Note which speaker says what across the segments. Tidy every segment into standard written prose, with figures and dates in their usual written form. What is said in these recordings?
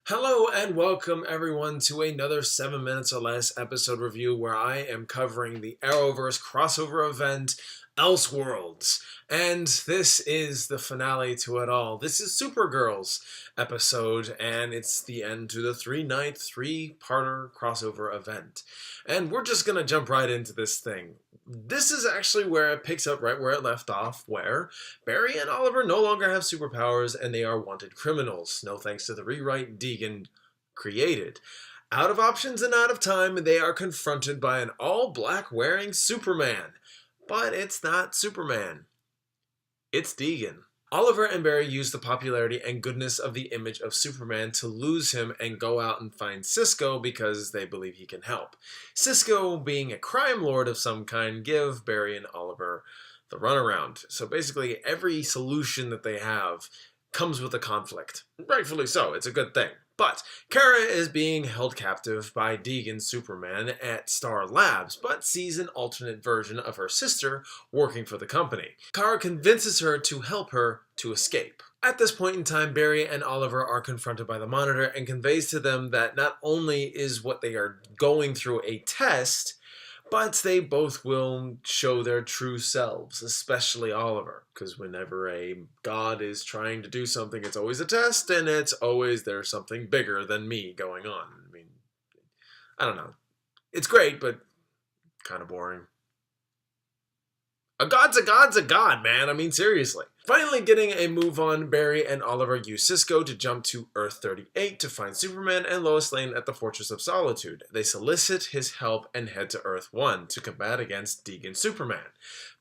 Speaker 1: Hello and welcome everyone to another 7 minutes or less episode review where I am covering the Arrowverse crossover event Elseworlds. And this is the finale to it all. This is Supergirls episode and it's the end to the three-night, three-parter crossover event. And we're just going to jump right into this thing. This is actually where it picks up right where it left off, where Barry and Oliver no longer have superpowers and they are wanted criminals, no thanks to the rewrite Deegan created. Out of options and out of time, they are confronted by an all-black wearing Superman. But it's not Superman. It's Deegan. Oliver and Barry use the popularity and goodness of the image of Superman to lose him and go out and find Cisco because they believe he can help. Cisco, being a crime lord of some kind, give Barry and Oliver the runaround. So basically every solution that they have comes with a conflict. Rightfully so, it's a good thing. But Kara is being held captive by Deegan's Superman at Star Labs, but sees an alternate version of her sister working for the company. Kara convinces her to help her to escape. At this point in time, Barry and Oliver are confronted by the Monitor and conveys to them that not only is what they are going through a test, but they both will show their true selves, especially Oliver, because whenever a god is trying to do something, it's always a test, and it's always there's something bigger than me going on. I mean, I don't know. It's great, but kind of boring. A god's a god, man. I mean, seriously. Finally getting a move on, Barry and Oliver use Cisco to jump to Earth 38 to find Superman and Lois Lane at the Fortress of Solitude. They solicit his help and head to Earth 1 to combat against Deegan Superman.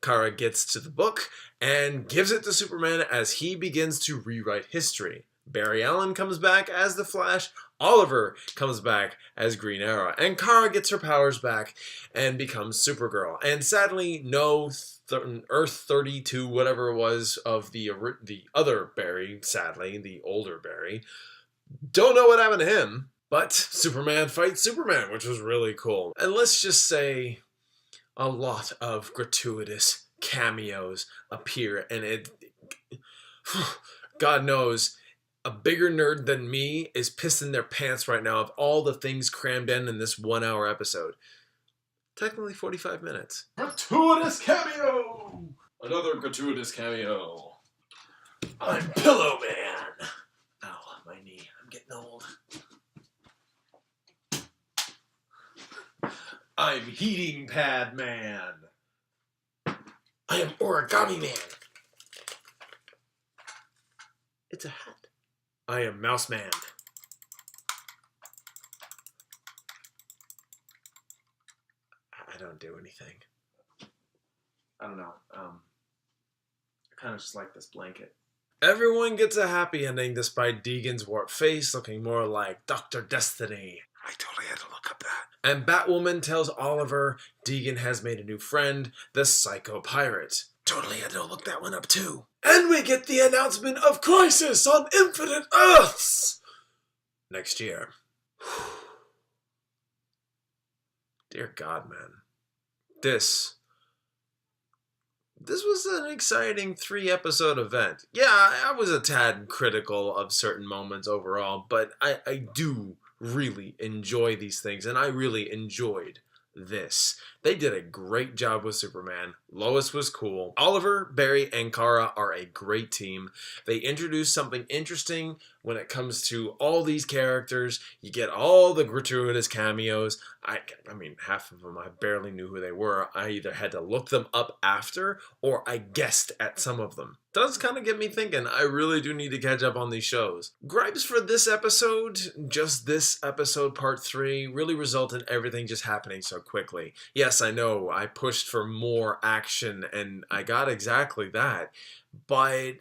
Speaker 1: Kara gets to the book and gives it to Superman as he begins to rewrite history. Barry Allen comes back as the Flash, Oliver comes back as Green Arrow, and Kara gets her powers back and becomes Supergirl. And sadly, no Earth 32, whatever it was, of the other Barry, sadly, the older Barry. Don't know what happened to him, but Superman fights Superman, which was really cool. And let's just say a lot of gratuitous cameos appear, and it, God knows, a bigger nerd than me is pissing their pants right now of all the things crammed in this 1 hour episode. Technically 45 minutes. Gratuitous cameo! Another gratuitous cameo. I'm Pillow Man. Ow, my knee. I'm getting old. I'm Heating Pad Man. I am Origami Man. It's a hat. I am Mouse Man. I don't do anything. I don't know. I kind of just like this blanket. Everyone gets a happy ending despite Deegan's warped face looking more like Dr. Destiny. I totally had to look up that. And Batwoman tells Oliver Deegan has made a new friend, the Psycho Pirate. Totally had to look that one up too. And we get the announcement of Crisis on Infinite Earths next year. Dear God, man. This was an exciting 3-episode event. Yeah, I was a tad critical of certain moments overall, but I do really enjoy these things, and I really enjoyed this. They did a great job with Superman. Lois was cool. Oliver, Barry, and Kara are a great team. They introduced something interesting when it comes to all these characters. You get all the gratuitous cameos. I mean, half of them I barely knew who they were. I either had to look them up after or I guessed at some of them. Does kind of get me thinking. I really do need to catch up on these shows. Gripes for this episode, just this episode part 3, really result in everything just happening so quickly. Yes, I know I pushed for more action and I got exactly that, but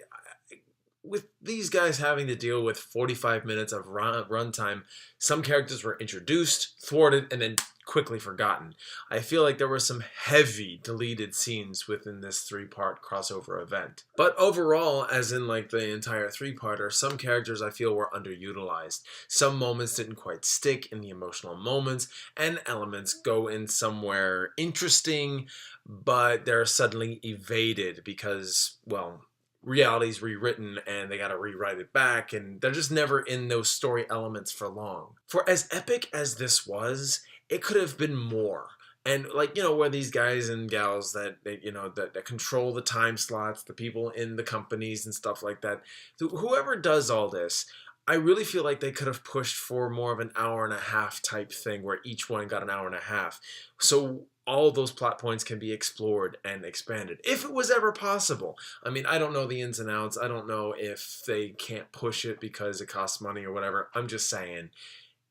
Speaker 1: with these guys having to deal with 45 minutes of runtime, some characters were introduced, thwarted, and then quickly forgotten. I feel like there were some heavy deleted scenes within this 3-part crossover event. But overall, as in like the entire 3-parter, some characters I feel were underutilized. Some moments didn't quite stick in the emotional moments, and elements go in somewhere interesting, but they're suddenly evaded because, well, reality's rewritten and they gotta rewrite it back, and they're just never in those story elements for long. For as epic as this was, it could have been more. And like, where these guys and gals that control the time slots, the people in the companies and stuff like that, whoever does all this, I really feel like they could have pushed for more of an hour and a half type thing where each one got an hour and a half. So all those plot points can be explored and expanded, if it was ever possible. I mean, I don't know the ins and outs. I don't know if they can't push it because it costs money or whatever. I'm just saying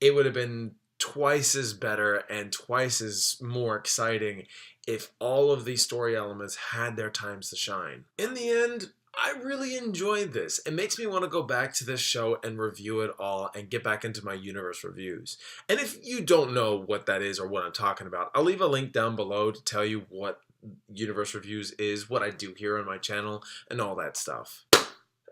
Speaker 1: it would have been twice as better and twice as more exciting if all of these story elements had their times to shine. In the end, I really enjoyed this. It makes me want to go back to this show and review it all and get back into my universe reviews. And if you don't know what that is or what I'm talking about, I'll leave a link down below to tell you what universe reviews is, what I do here on my channel, and all that stuff.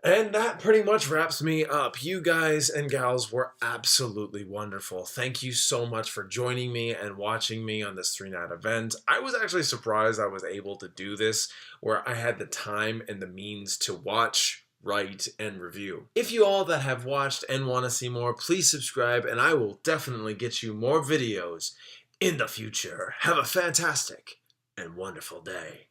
Speaker 1: And that pretty much wraps me up. You guys and gals were absolutely wonderful. Thank you so much for joining me and watching me on this 3-night event. I was actually surprised I was able to do this, where I had the time and the means to watch, write, and review. If you all that have watched and want to see more, please subscribe, and I will definitely get you more videos in the future. Have a fantastic and wonderful day.